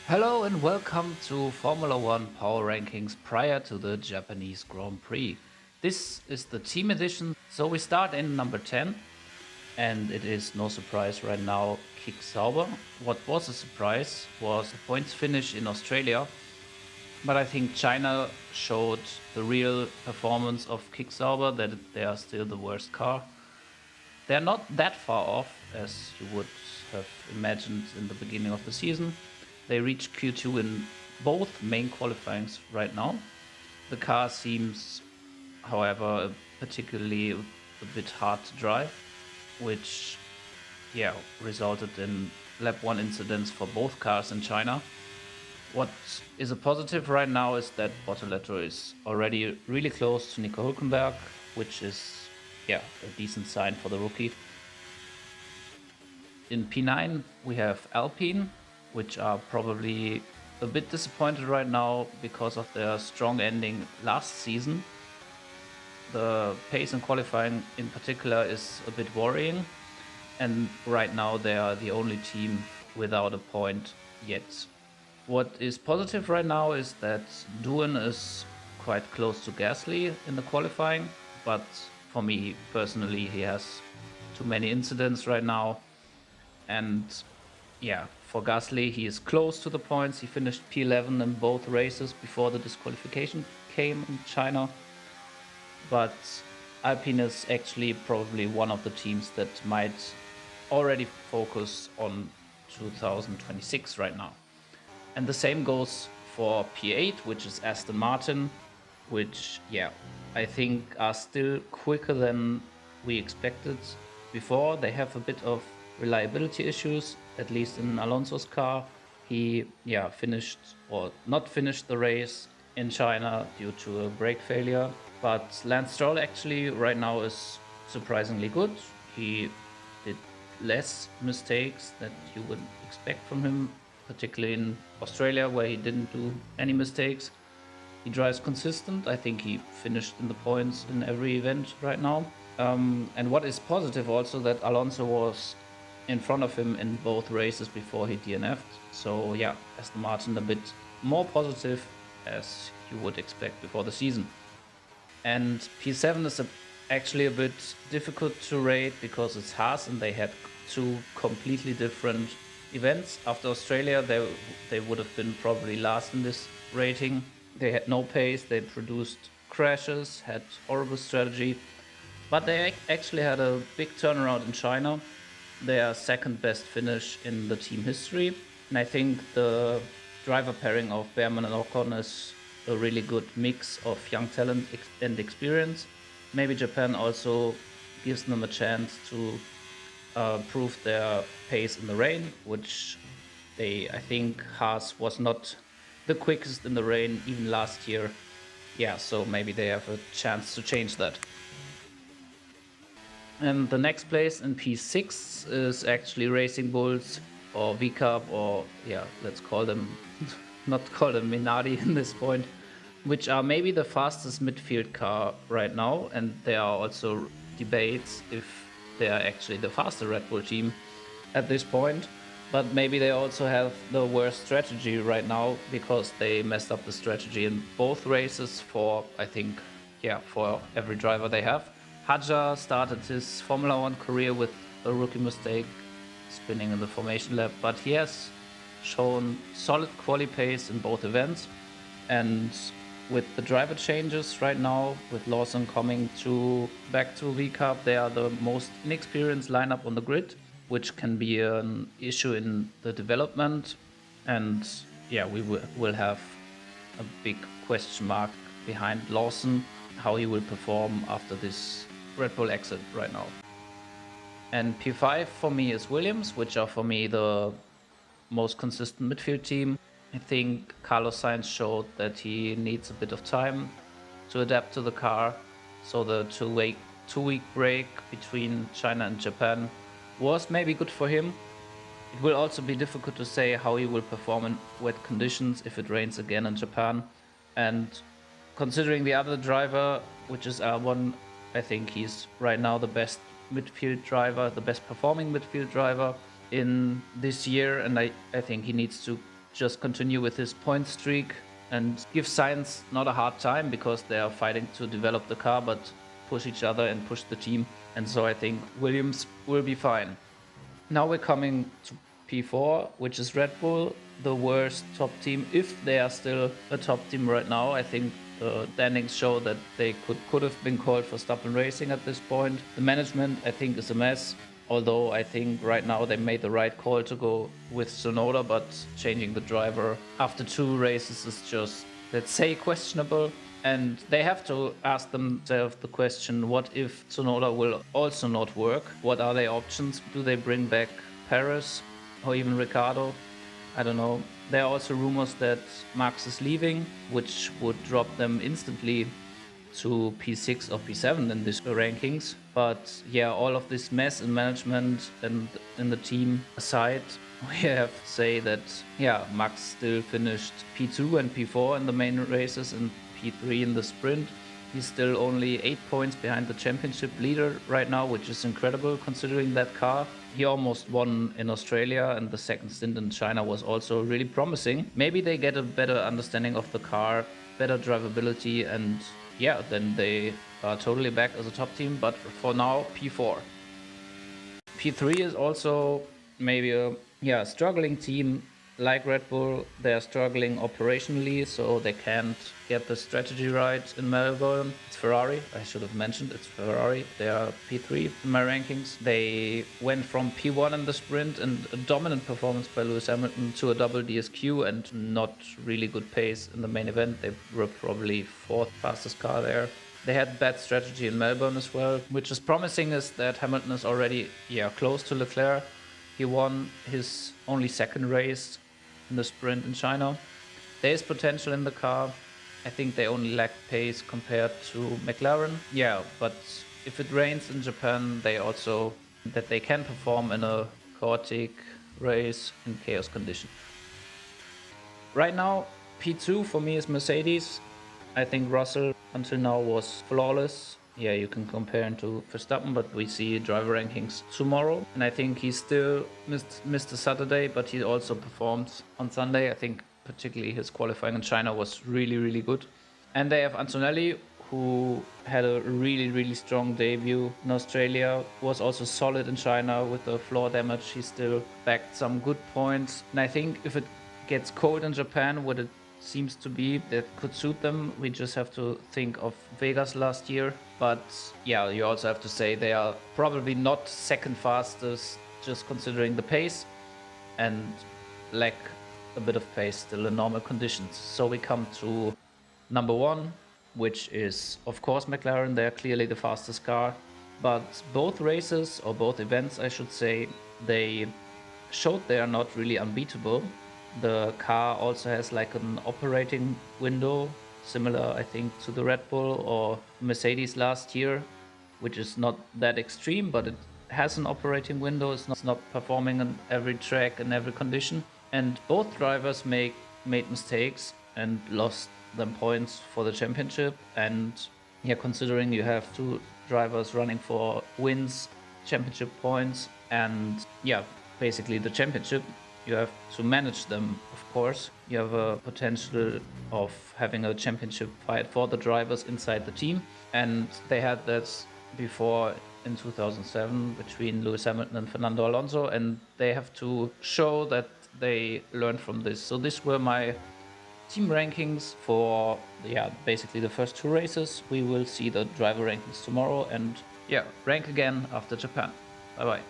Hello and welcome to Formula One Power Rankings prior to the Japanese Grand Prix. This is the team edition, so we start in number 10, and it is no surprise right now, Kick Sauber. What was a surprise was the points finish in Australia, but I think China showed the real performance of Kick Sauber, that they are still the worst car. They're not that far off as you would have imagined in the beginning of the season. They reached Q2 in both main qualifyings right now. The car seems, however, particularly a bit hard to drive, which, resulted in lap 1 incidents for both cars in China. What is a positive right now is that Bortoleto is already really close to Nico Hülkenberg, which is, a decent sign for the rookie. In P9, we have Alpine, which are probably a bit disappointed right now because of their strong ending last season. The pace in qualifying in particular is a bit worrying, and right now they are the only team without a point yet. What is positive right now is that Doohan is quite close to Gasly in the qualifying, but for me personally, he has too many incidents right now. And for Gasly, he is close to the points. He finished P11 in both races before the disqualification came in China. But Alpine is actually probably one of the teams that might already focus on 2026 right now. And the same goes for P8, which is Aston Martin, which, I think are still quicker than we expected before. They have a bit of reliability issues, at least in Alonso's car. He, finished or not finished the race in China due to a brake failure. But Lance Stroll actually right now is surprisingly good. He did less mistakes that you would expect from him, particularly in Australia, where he didn't do any mistakes. He drives consistent. I think he finished in the points in every event right now. And what is positive also that Alonso was in front of him in both races before he DNF'd. So Aston Martin a bit more positive as you would expect before the season. And P7 is actually a bit difficult to rate because it's Haas and they had two completely different events. After Australia, they would have been probably last in this rating. They had no pace, they produced crashes, had horrible strategy, but they actually had a big turnaround in China. Their second best finish in the team history. And I think the driver pairing of Behrman and Ocon is a really good mix of young talent and experience. Maybe Japan also gives them a chance to prove their pace in the rain, which I think Haas was not the quickest in the rain even last year. So maybe they have a chance to change that. And the next place in P6 is actually Racing Bulls or VCAP, or let's call them, not call them Minardi in this point, which are maybe the fastest midfield car right now. And there are also debates if they are actually the faster Red Bull team at this point. But maybe they also have the worst strategy right now because they messed up the strategy in both races for, I think, for every driver they have. Hadjar started his Formula One career with a rookie mistake, spinning in the formation lap, but he has shown solid quali pace in both events. And with the driver changes right now, with Lawson coming back to VCAP, they are the most inexperienced lineup on the grid, which can be an issue in the development. And we will have a big question mark behind Lawson, how he will perform after this Red Bull exit right now. And P5 for me is Williams, which are for me the most consistent midfield team. I think Carlos Sainz showed that he needs a bit of time to adapt to the car. So the two-week break between China and Japan was maybe good for him. It will also be difficult to say how he will perform in wet conditions if it rains again in Japan. And considering the other driver, which is Albon, I think he's right now the best midfield driver, the best performing midfield driver in this year. And I think he needs to just continue with his point streak and give Sainz not a hard time, because they are fighting to develop the car, but push each other and push the team. And so I think Williams will be fine. Now we're coming to P4, which is Red Bull, the worst top team, if they are still a top team right now. I think the standings show that they could have been called for Verstappen Racing at this point. The management, I think, is a mess. Although I think right now they made the right call to go with Tsunoda, but changing the driver after 2 races is just, let's say, questionable. And they have to ask themselves the question, what if Tsunoda will also not work? What are their options? Do they bring back Perez or even Ricciardo? I don't know. There are also rumors that Max is leaving, which would drop them instantly to P6 or P7 in these rankings. But yeah, all of this mess in management and in the team aside, we have to say that, yeah, Max still finished P2 and P4 in the main races and P3 in the sprint. He's still only 8 points behind the championship leader right now, which is incredible considering that car. He almost won in Australia, and the second stint in China was also really promising. Maybe they get a better understanding of the car, better drivability, and yeah, then they are totally back as a top team. But for now, P4. P3 is also maybe a struggling team. Like Red Bull, they're struggling operationally, so they can't get the strategy right in Melbourne. It's Ferrari, I should have mentioned, it's Ferrari. They are P3 in my rankings. They went from P1 in the sprint and a dominant performance by Lewis Hamilton to a double DSQ and not really good pace in the main event. They were probably 4th fastest car there. They had bad strategy in Melbourne as well, which is promising is that Hamilton is already close to Leclerc. He won his only 2nd race in the sprint in China. There is potential in the car. I think they only lack pace compared to McLaren. Yeah, but if it rains in Japan, they also that they can perform in a chaotic race in chaos condition. Right now, P2 for me is Mercedes. I think Russell until now was flawless. Yeah, you can compare him to Verstappen, but we see driver rankings tomorrow. And I think he still missed the Saturday, but he also performed on Sunday. I think particularly his qualifying in China was really, really good. And they have Antonelli, who had a really, really strong debut in Australia, was also solid in China with the floor damage. He still backed some good points. And I think if it gets cold in Japan, what it seems to be, that could suit them. We just have to think of Vegas last year. But yeah, you also have to say they are probably not 2nd fastest, just considering the pace, and lack a bit of pace still in normal conditions. So we come to number 1, which is of course McLaren. They're clearly the fastest car, but both races, or both events I should say, they showed they are not really unbeatable. The car also has like an operating window, similar I think to the Red Bull or Mercedes last year, which is not that extreme, but it has an operating window. It's not performing on every track and every condition. And both drivers made mistakes and lost them points for the championship. And yeah, considering you have 2 drivers running for wins, championship points, and yeah, basically the championship, you have to manage them, of course. You have a potential of having a championship fight for the drivers inside the team. And they had that before in 2007 between Lewis Hamilton and Fernando Alonso. And they have to show that they learned from this. So these were my team rankings for, basically the first 2 races. We will see the driver rankings tomorrow and rank again after Japan. Bye bye.